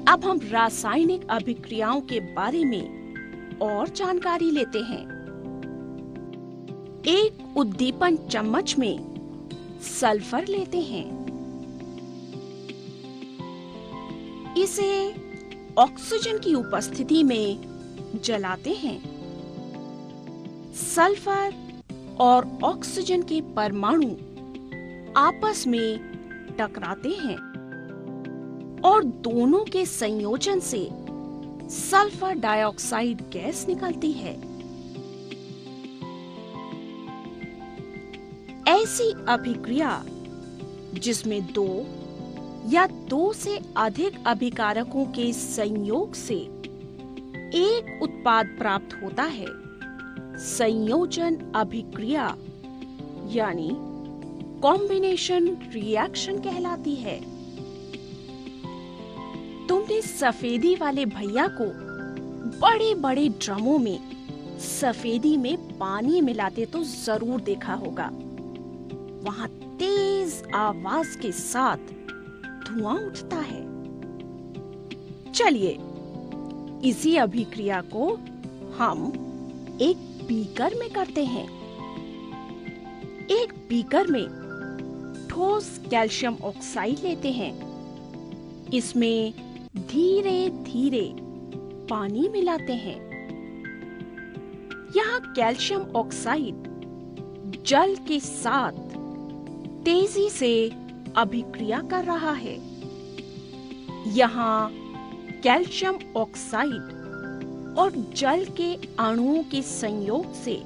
अब हम रासायनिक अभिक्रियाओं के बारे में और जानकारी लेते हैं। एक उद्दीपन चम्मच में सल्फर लेते हैं, इसे ऑक्सीजन की उपस्थिति में जलाते हैं। सल्फर और ऑक्सीजन के परमाणु आपस में टकराते हैं और दोनों के संयोजन से सल्फर डाइऑक्साइड गैस निकलती है। ऐसी अभिक्रिया जिसमें दो या दो से अधिक अभिकारकों के संयोग से एक उत्पाद प्राप्त होता है, संयोजन अभिक्रिया यानी कॉम्बिनेशन रिएक्शन कहलाती है। तुमने सफेदी वाले भैया को बड़े बड़े ड्रमों में सफेदी में पानी मिलाते तो जरूर देखा होगा। वहां तेज आवाज के साथ धुआं उठता है। चलिए इसी अभिक्रिया को हम एक बीकर में करते हैं। एक बीकर में ठोस कैल्शियम ऑक्साइड लेते हैं, इसमें धीरे धीरे पानी मिलाते हैं। यहाँ कैल्शियम ऑक्साइड जल के साथ तेजी से अभिक्रिया कर रहा है। यहाँ कैल्शियम ऑक्साइड और जल के अणुओं के संयोग से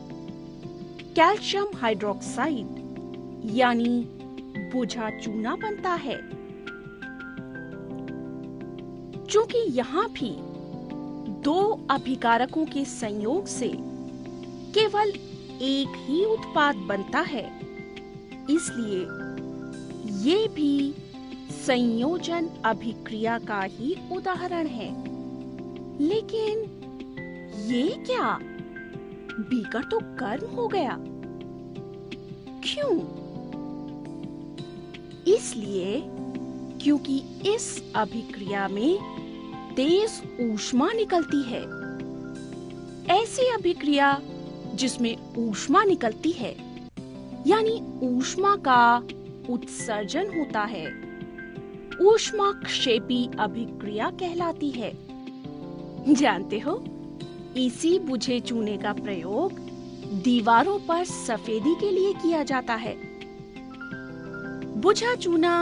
कैल्शियम हाइड्रोक्साइड यानी बुझा चूना बनता है। चूंकि यहाँ भी दो अभिकारकों के संयोग से केवल एक ही उत्पाद बनता है, इसलिए ये भी संयोजन अभिक्रिया का ही उदाहरण है। लेकिन ये क्या? बीकर तो गर्म हो गया। क्यों? इसलिए क्योंकि इस अभिक्रिया में तेज ऊष्मा निकलती है। ऐसी अभिक्रिया जिसमें ऊष्मा निकलती है यानी ऊष्मा का उत्सर्जन होता है, ऊष्माक्षेपी अभिक्रिया कहलाती है। जानते हो, इसी बुझे चूने का प्रयोग दीवारों पर सफेदी के लिए किया जाता है। बुझा चूना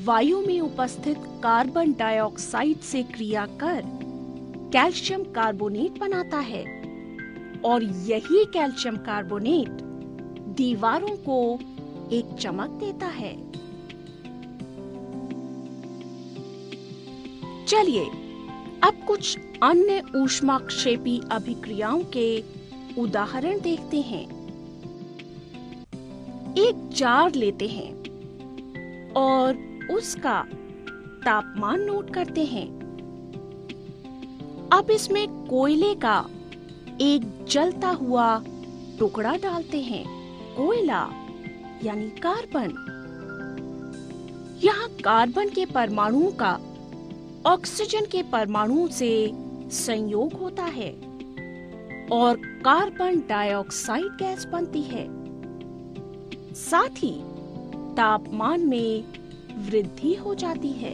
वायु में उपस्थित कार्बन डाइऑक्साइड से क्रिया कर कैल्शियम कार्बोनेट बनाता है और यही कैल्शियम कार्बोनेट दीवारों को एक चमक देता है। चलिए अब कुछ अन्य ऊष्माक्षेपी अभिक्रियाओं के उदाहरण देखते हैं। एक जार लेते हैं और उसका तापमान नोट करते हैं। अब इसमें कोयले का एक जलता हुआ टुकड़ा डालते हैं। कोयला यानी कार्बन। यहाँ कार्बन के परमाणुओं का ऑक्सीजन के परमाणुओं से संयोग होता है और कार्बन डाइऑक्साइड गैस बनती है। साथ ही तापमान में वृद्धि हो जाती है।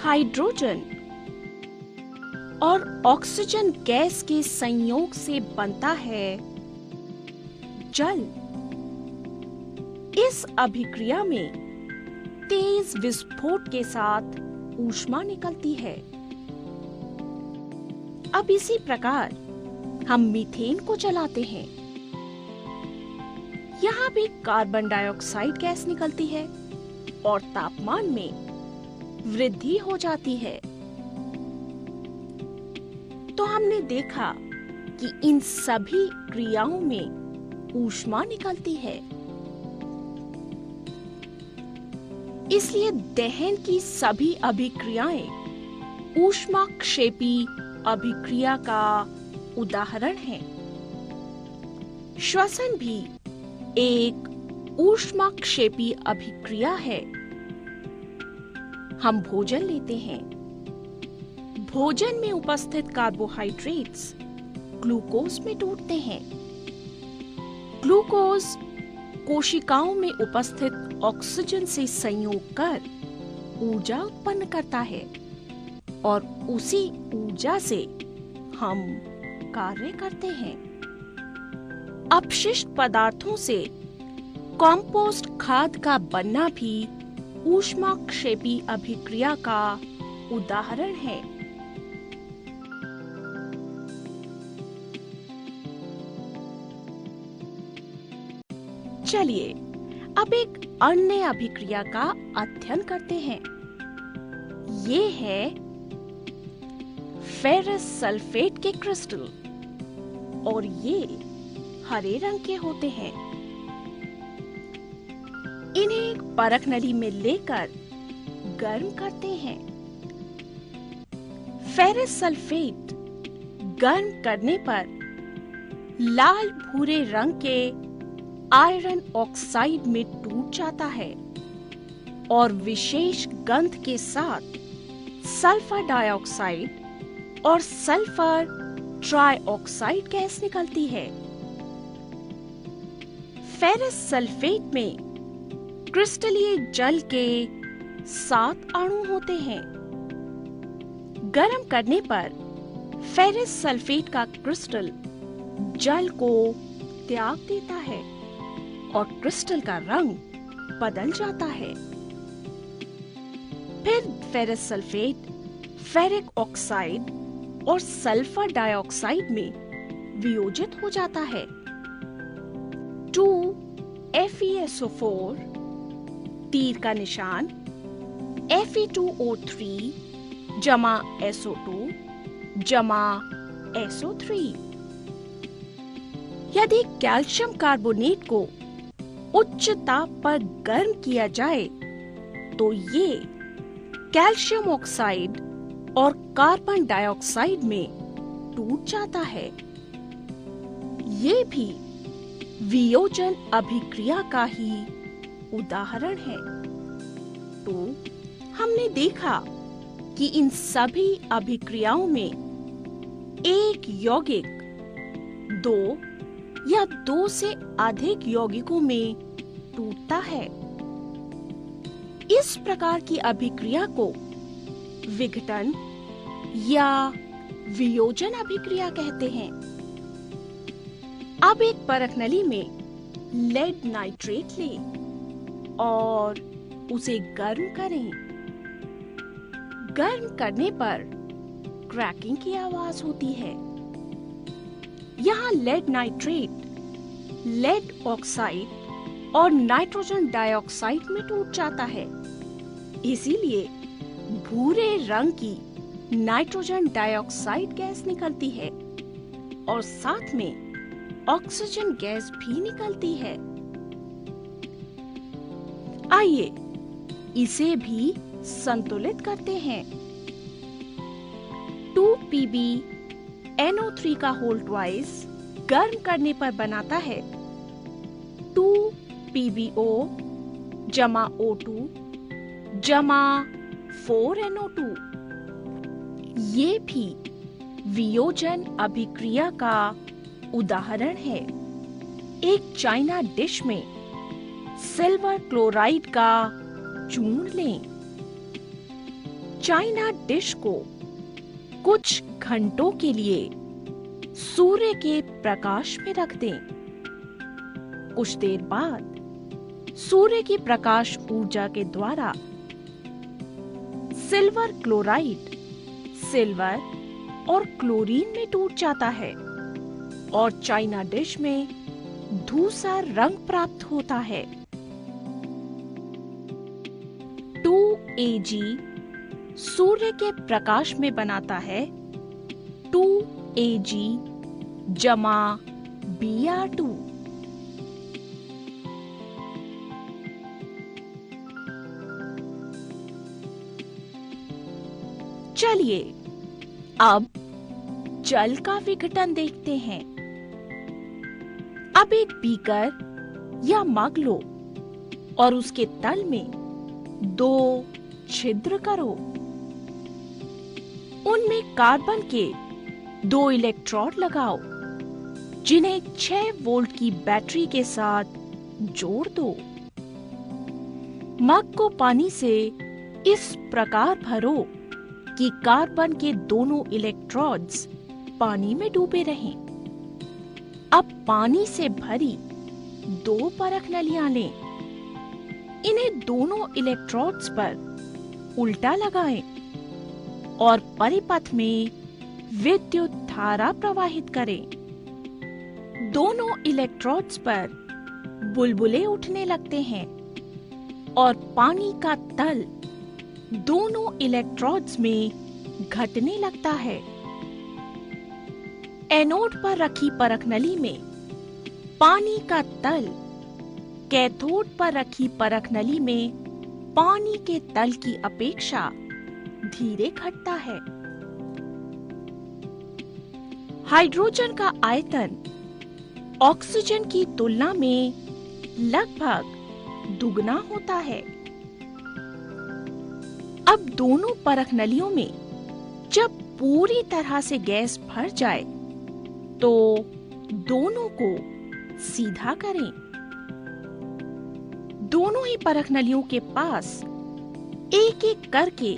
हाइड्रोजन और ऑक्सीजन गैस के संयोग से बनता है जल। इस अभिक्रिया में तेज विस्फोट के साथ ऊष्मा निकलती है। अब इसी प्रकार हम मीथेन को जलाते हैं। यहाँ भी कार्बन डाइऑक्साइड गैस निकलती है और तापमान में वृद्धि हो जाती है। तो हमने देखा कि इन सभी क्रियाओं में ऊष्मा निकलती है। इसलिए दहन की सभी अभिक्रियाएं ऊष्माक्षेपी अभिक्रिया का उदाहरण है। श्वसन भी एक ऊष्माक्षेपी अभिक्रिया है। हम भोजन लेते हैं। भोजन में उपस्थित कार्बोहाइड्रेट्स ग्लूकोज में टूटते हैं। ग्लूकोज कोशिकाओं में उपस्थित ऑक्सीजन से संयोग कर ऊर्जा उत्पन्न करता है और उसी ऊर्जा से हम कार्य करते हैं। अपशिष्ट पदार्थों से कंपोस्ट खाद का बनना भी ऊष्माक्षेपी अभिक्रिया का उदाहरण है। चलिए अब एक अन्य अभिक्रिया का अध्ययन करते हैं। ये है फेरस सल्फेट के क्रिस्टल और ये हरे रंग के होते हैं। इन्हें एक परख नली में लेकर गर्म करते हैं। फेरस सल्फेट गर्म करने पर लाल भूरे रंग के आयरन ऑक्साइड में टूट जाता है और विशेष गंध के साथ सल्फर डाइऑक्साइड और सल्फर ट्राइऑक्साइड गैस निकलती है। फेरस सल्फेट में क्रिस्टलीय जल के 7 अणु होते हैं। गर्म करने पर फेरस सल्फेट का क्रिस्टल जल को त्याग देता है और क्रिस्टल का रंग बदल जाता है। फिर फेरस सल्फेट फेरिक ऑक्साइड और सल्फर डाइऑक्साइड में वियोजित हो जाता है। 2FeSO4 तीर का निशान Fe2O3 जमा SO2 जमा SO3। यदि कैल्शियम कार्बोनेट को उच्च ताप पर गर्म किया जाए तो ये कैल्शियम ऑक्साइड और कार्बन डाइऑक्साइड में टूट जाता है। ये भी वियोजन अभिक्रिया का ही उदाहरण है। तो हमने देखा कि इन सभी अभिक्रियाओं में एक यौगिक 2 या 2 से अधिक यौगिकों में टूटता है। इस प्रकार की अभिक्रिया को विघटन या वियोजन अभिक्रिया कहते हैं। अब एक परख नली में लेड नाइट्रेट लें और उसे गर्म करें। गर्म करने पर क्रैकिंग की आवाज होती है। यहाँ लेड नाइट्रेट लेड ऑक्साइड और नाइट्रोजन डाइऑक्साइड में टूट जाता है। इसीलिए भूरे रंग की नाइट्रोजन डाइऑक्साइड गैस निकलती है और साथ में ऑक्सीजन गैस भी निकलती है। आइए इसे भी संतुलित करते हैं। 2PbNO3 का होल ट्वाइस गर्म करने पर बनाता है 2PbO जमा O2 जमा 4NO2। ये भी वियोजन अभिक्रिया का उदाहरण है। एक चाइना डिश में सिल्वर क्लोराइड का चूर्ण लें। चाइना डिश को कुछ घंटों के लिए सूर्य के प्रकाश में रख दें। कुछ देर बाद सूर्य की प्रकाश ऊर्जा के द्वारा सिल्वर क्लोराइड सिल्वर और क्लोरीन में टूट जाता है और चाइना डिश में धूसर रंग प्राप्त होता है। 2Ag सूर्य के प्रकाश में बनाता है 2Ag जमा Br2। चलिए अब जल का विघटन देखते हैं। अब एक बीकर या मग लो और उसके तल में 2 छिद्र करो। उनमें कार्बन के 2 इलेक्ट्रोड लगाओ, जिन्हें 6 वोल्ट की बैटरी के साथ जोड़ दो। मग को पानी से इस प्रकार भरो कि कार्बन के दोनों इलेक्ट्रोड्स पानी में डूबे रहें। अब पानी से भरी 2 परख नलियां लें। इन्हें दोनों इलेक्ट्रोड्स पर उल्टा लगाएं और परिपथ में विद्युत धारा प्रवाहित करें। दोनों इलेक्ट्रोड्स पर बुलबुले उठने लगते हैं और पानी का तल दोनों इलेक्ट्रोड्स में घटने लगता है। एनोड पर रखी परख नली में पानी का तल कैथोड पर रखी परख नली में पानी के तल की अपेक्षा धीरे घटता है। हाइड्रोजन का आयतन ऑक्सीजन की तुलना में लगभग दुगना होता है। अब दोनों परख नलियों में जब पूरी तरह से गैस भर जाए तो दोनों को सीधा करें। दोनों ही परख नलियों के पास एक एक करके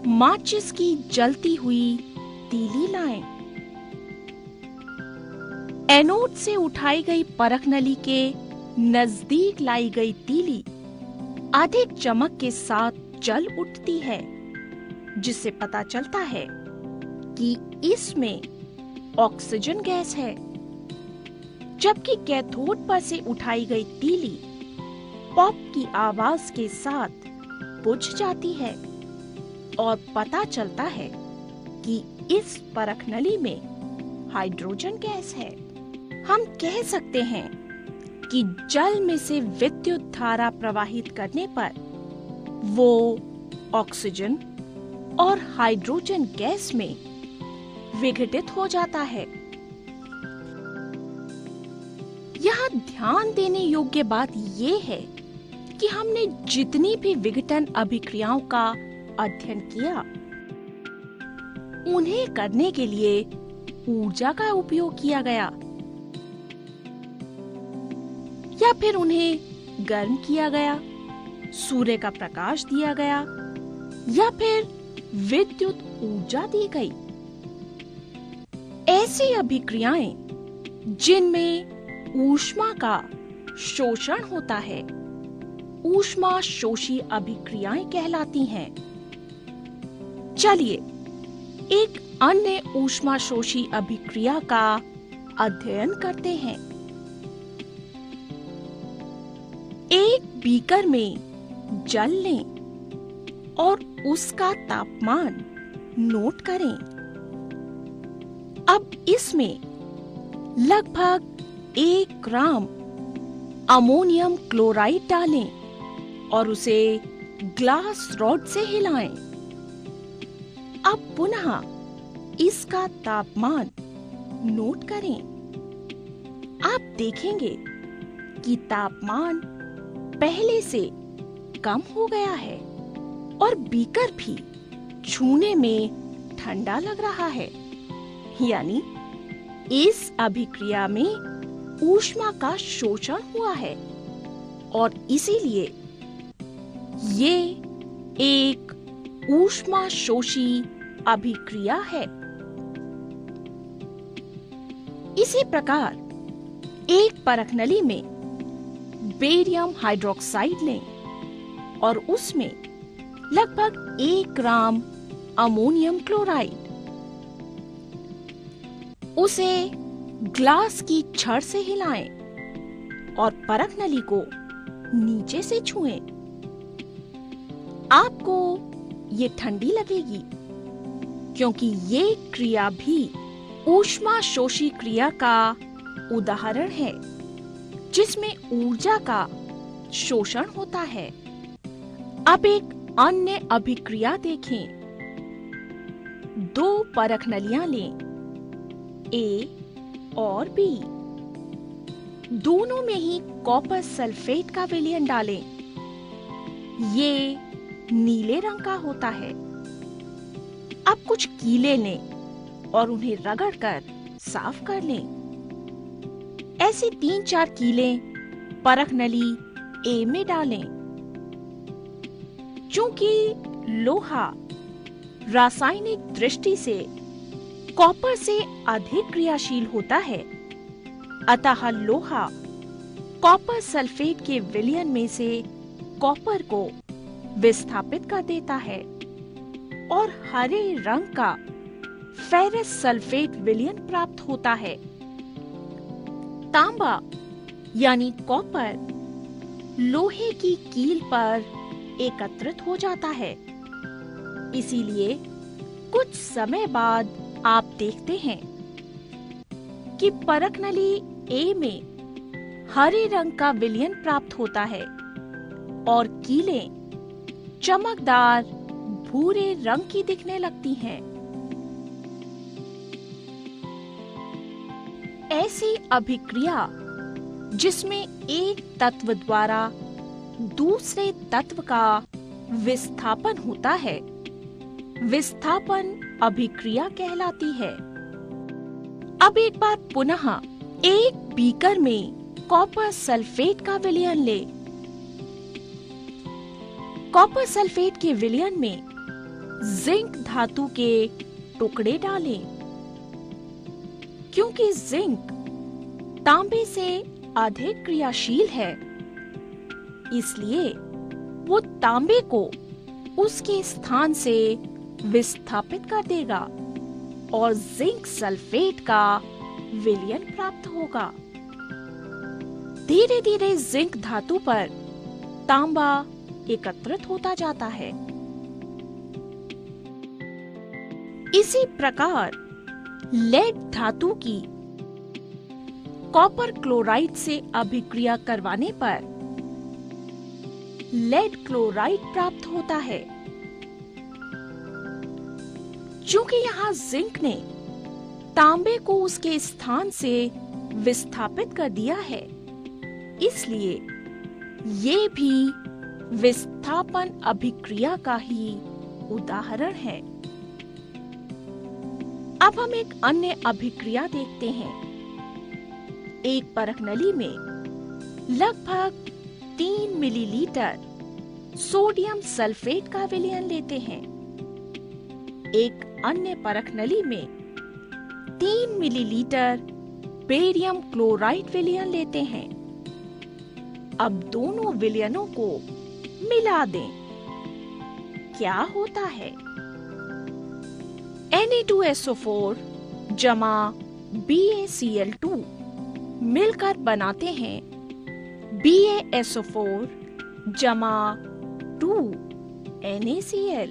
माचिस की जलती हुई तीली लाएं। एनोड से उठाई गई परख नली के नजदीक लाई गई तीली अधिक चमक के साथ जल उठती है, जिससे पता चलता है कि इसमें ऑक्सीजन गैस है। जबकि कैथोड पर से उठाई गई तीली पॉप की आवाज के साथ बुझ जाती है और पता चलता है कि इस परख नली में हाइड्रोजन गैस है। हम कह सकते हैं कि जल में से विद्युत धारा प्रवाहित करने पर वो ऑक्सीजन और हाइड्रोजन गैस में विघटित हो जाता है। यहाँ ध्यान देने योग्य बात ये है कि हमने जितनी भी विघटन अभिक्रियाओं का अध्ययन किया, उन्हें करने के लिए ऊर्जा का उपयोग किया गया या फिर उन्हें गर्म किया गया, सूर्य का प्रकाश दिया गया या फिर विद्युत ऊर्जा दी गई। ऐसी अभिक्रियाएं जिनमें ऊष्मा का शोषण होता है, ऊष्मा शोषी अभिक्रियाएं कहलाती हैं। चलिए एक अन्य ऊष्मा शोषी अभिक्रिया का अध्ययन करते हैं। एक बीकर में जल लें और उसका तापमान नोट करें। अब इसमें लगभग 1 ग्राम अमोनियम क्लोराइड डालें और उसे ग्लास रॉड से हिलाएं। अब पुनः इसका तापमान नोट करें। आप देखेंगे कि तापमान पहले से कम हो गया है और बीकर भी छूने में ठंडा लग रहा है। यानी इस अभिक्रिया में ऊष्मा का शोषण हुआ है और इसीलिए ये एक ऊष्मा शोषी अभिक्रिया है। इसी प्रकार एक परख नली में बेरियम हाइड्रोक्साइड लें और उसमें लगभग 1 ग्राम अमोनियम क्लोराइड, उसे ग्लास की छड़ से हिलाएं और परख नली को नीचे से छुएं। आपको ये ठंडी लगेगी क्योंकि ये क्रिया भी ऊष्मा शोषी क्रिया का उदाहरण है जिसमें ऊर्जा का शोषण होता है। अब एक अन्य अभिक्रिया देखें। 2 परख नलियां लें, A और B। दोनों में ही कॉपर सल्फेट का विलयन डालें। ये नीले रंग का होता है। अब कुछ कीले लें और उन्हें रगड़कर साफ कर लें। ऐसी 3-4 कीलें परख नली ए में डालें। चूंकि लोहा रासायनिक दृष्टि से कॉपर से अधिक क्रियाशील होता है, अतः लोहा कॉपर सल्फेट के विलयन में से कॉपर को विस्थापित कर देता है और हरे रंग का फेरस सल्फेट विलयन प्राप्त होता है। तांबा यानी कॉपर लोहे की कील पर एकत्रित हो जाता है। इसीलिए कुछ समय बाद आप देखते हैं कि परख नली ए में हरे रंग का विलयन प्राप्त होता है और कीलें चमकदार भूरे रंग की दिखने लगती हैं। ऐसी अभिक्रिया जिसमें एक तत्व द्वारा दूसरे तत्व का विस्थापन होता है, विस्थापन अभिक्रिया कहलाती है। अब एक बार पुनः एक बीकर में कॉपर सल्फेट का विलयन ले। कॉपर सल्फेट के विलयन में जिंक धातु के टुकड़े डालें। क्योंकि जिंक तांबे से अधिक क्रियाशील है, इसलिए वो तांबे को उसके स्थान से विस्थापित कर देगा और जिंक सल्फेट का विलयन प्राप्त होगा। धीरे धीरे जिंक धातु पर तांबा एकत्रित होता जाता है। इसी प्रकार लेड धातु की कॉपर क्लोराइड से अभिक्रिया करवाने पर लेड क्लोराइड प्राप्त होता है। चूंकि यहाँ जिंक ने तांबे को उसके स्थान से विस्थापित कर दिया है, इसलिए ये भी विस्थापन अभिक्रिया का ही उदाहरण है। अब हम एक अन्य अभिक्रिया देखते हैं। एक परख नली में लगभग 3 मिलीलीटर सोडियम सल्फेट का विलयन लेते हैं। एक अन्य परख नली में 3 मिलीलीटर बेरियम क्लोराइड विलयन लेते हैं। अब दोनों विलयनों को मिला दें। क्या होता है? Na2SO4 जमा BaCl2 मिलकर बनाते हैं BaSO4 जमा 2NaCl।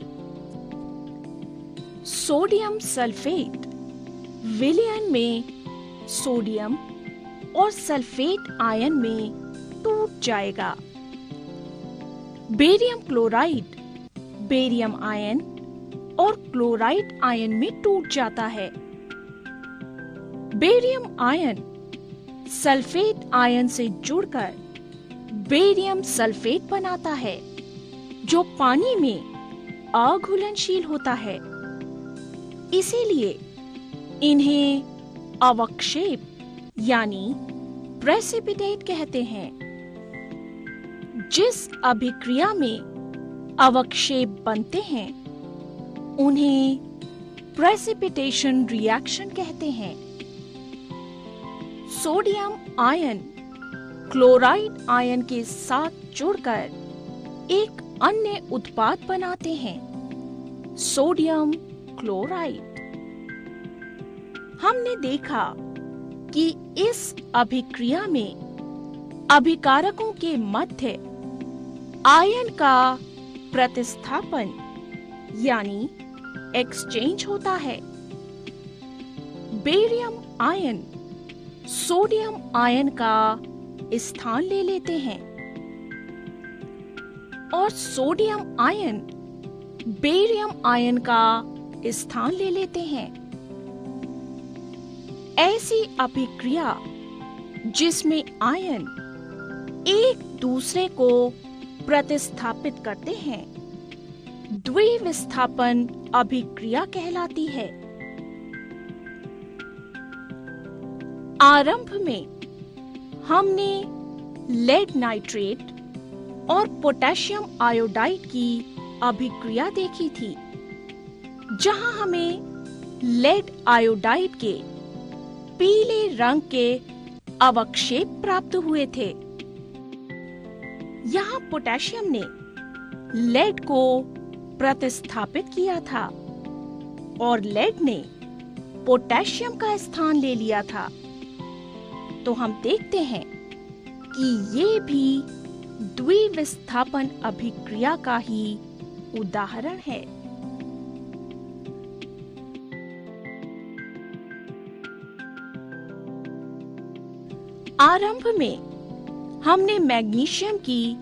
सोडियम सल्फेट विलयन में सोडियम और सल्फेट आयन में टूट जाएगा। बेरियम क्लोराइड बेरियम आयन और क्लोराइड आयन में टूट जाता है। बेरियम आयन सल्फेट आयन से जुड़कर बेरियम सल्फेट बनाता है, जो पानी में अघुलनशील होता है। इसीलिए इन्हें अवक्षेप यानी प्रेसिपिटेट कहते हैं। जिस अभिक्रिया में अवक्षेप बनते हैं, उन्हें प्रेसिपिटेशन रिएक्शन कहते हैं। सोडियम आयन क्लोराइड आयन के साथ जुड़कर एक अन्य उत्पाद बनाते हैं, सोडियम क्लोराइड। हमने देखा कि इस अभिक्रिया में अभिकारकों के मध्य आयन का प्रतिस्थापन यानी एक्सचेंज होता है। बेरियम आयन सोडियम आयन का स्थान ले लेते हैं और सोडियम आयन बेरियम आयन का स्थान ले लेते हैं। ऐसी अभिक्रिया जिसमें आयन एक दूसरे को प्रतिस्थापित करते हैं, द्विविस्थापन अभिक्रिया कहलाती है। आरंभ में हमने लेड नाइट्रेट और पोटेशियम आयोडाइड की अभिक्रिया देखी थी, जहां हमें लेड आयोडाइड के पीले रंग के अवक्षेप प्राप्त हुए थे। यहाँ पोटेशियम ने लेड को प्रतिस्थापित किया था और लेड ने पोटेशियम का स्थान ले लिया था। तो हम देखते हैं कि ये भी द्विविस्थापन अभिक्रिया का ही उदाहरण है। आरंभ में हमने मैग्नीशियम की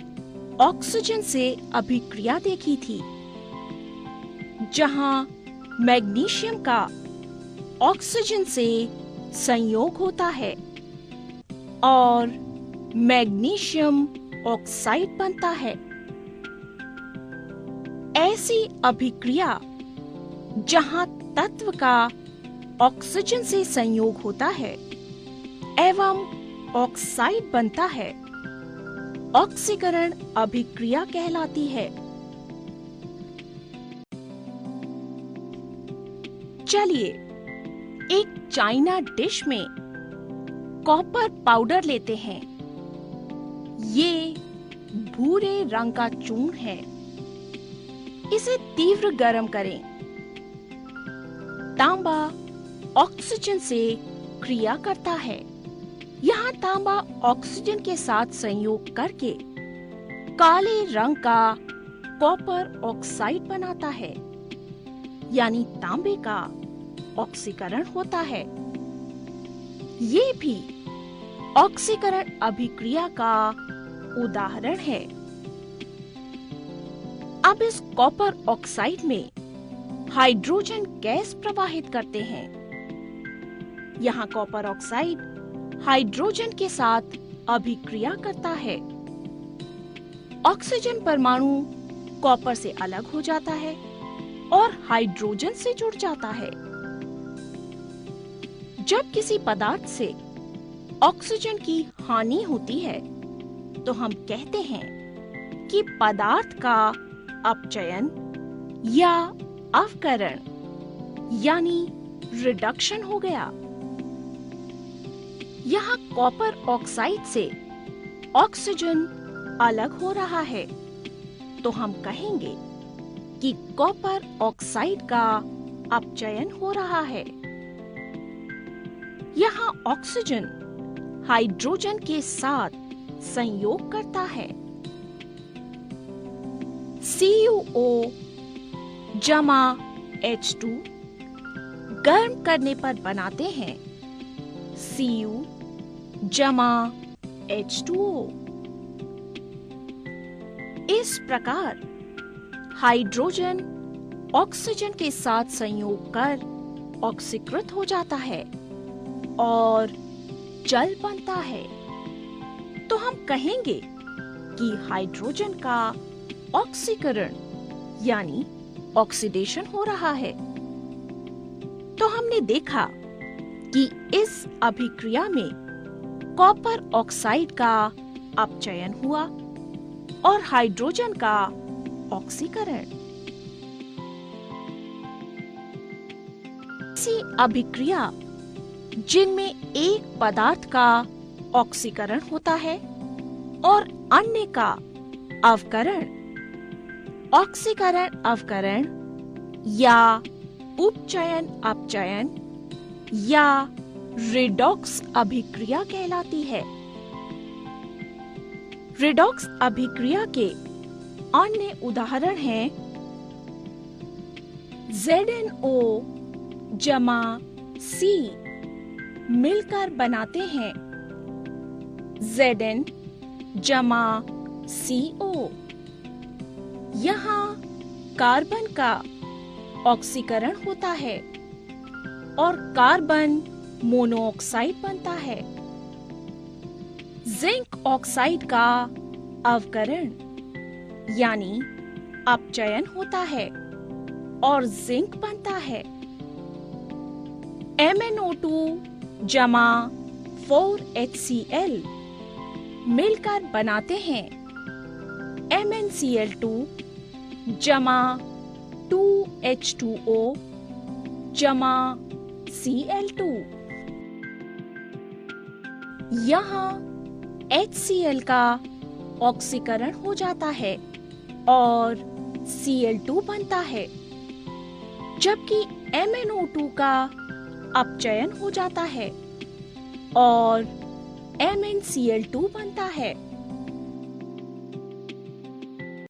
ऑक्सीजन से अभिक्रिया देखी थी, जहां मैग्नीशियम का ऑक्सीजन से संयोग होता है और मैग्नीशियम ऑक्साइड बनता है। ऐसी अभिक्रिया जहां तत्व का ऑक्सीजन से संयोग होता है एवं ऑक्साइड बनता है, ऑक्सीकरण अभिक्रिया कहलाती है। चलिए एक चाइना डिश में कॉपर पाउडर लेते हैं। ये भूरे रंग का चूर्ण है। इसे तीव्र गर्म करें। तांबा ऑक्सीजन से क्रिया करता है। यहाँ तांबा ऑक्सीजन के साथ संयोग करके काले रंग का कॉपर ऑक्साइड बनाता है, यानी तांबे का ऑक्सीकरण होता है। ये भी ऑक्सीकरण अभिक्रिया का उदाहरण है। अब इस कॉपर ऑक्साइड में हाइड्रोजन गैस प्रवाहित करते हैं। यहाँ कॉपर ऑक्साइड हाइड्रोजन के साथ अभिक्रिया करता है। ऑक्सीजन परमाणु कॉपर से अलग हो जाता है और हाइड्रोजन से जुड़ जाता है। जब किसी पदार्थ से ऑक्सीजन की हानि होती है तो हम कहते हैं कि पदार्थ का अपचयन या अवकरण यानी रिडक्शन हो गया। यहाँ कॉपर ऑक्साइड से ऑक्सीजन अलग हो रहा है तो हम कहेंगे कि कॉपर ऑक्साइड का अपचयन हो रहा है। यहाँ ऑक्सीजन हाइड्रोजन के साथ संयोग करता है। CuO जमा H2 गर्म करने पर बनाते हैं Cu जमा H2O। इस प्रकार हाइड्रोजन ऑक्सीजन के साथ संयोग कर ऑक्सीकृत हो जाता है और जल बनता है। तो हम कहेंगे कि हाइड्रोजन का ऑक्सीकरण यानी ऑक्सीडेशन हो रहा है। तो हमने देखा कि इस अभिक्रिया में कॉपर ऑक्साइड का अपचयन हुआ और हाइड्रोजन का ऑक्सीकरण। ऐसी अभिक्रिया जिनमें एक पदार्थ का ऑक्सीकरण होता है और अन्य का अवकरण, ऑक्सीकरण अवकरण या उपचयन अपचयन या रिडॉक्स अभिक्रिया कहलाती है। रिडॉक्स अभिक्रिया के अन्य उदाहरण हैं ZnO जमा C मिलकर बनाते हैं Zn जमा CO। यहाँ कार्बन का ऑक्सीकरण होता है और कार्बन मोनोऑक्साइड बनता है। जिंक ऑक्साइड का अवकरण यानी अपचयन होता है और जिंक बनता है। MnO2 जमा 4HCl मिलकर बनाते हैं MnCl2 जमा 2H2O जमा Cl2। यहाँ HCl का ऑक्सीकरण हो जाता है और Cl2 बनता है, जबकि MnO2 का अपचयन हो जाता है और MnCl2 बनता है।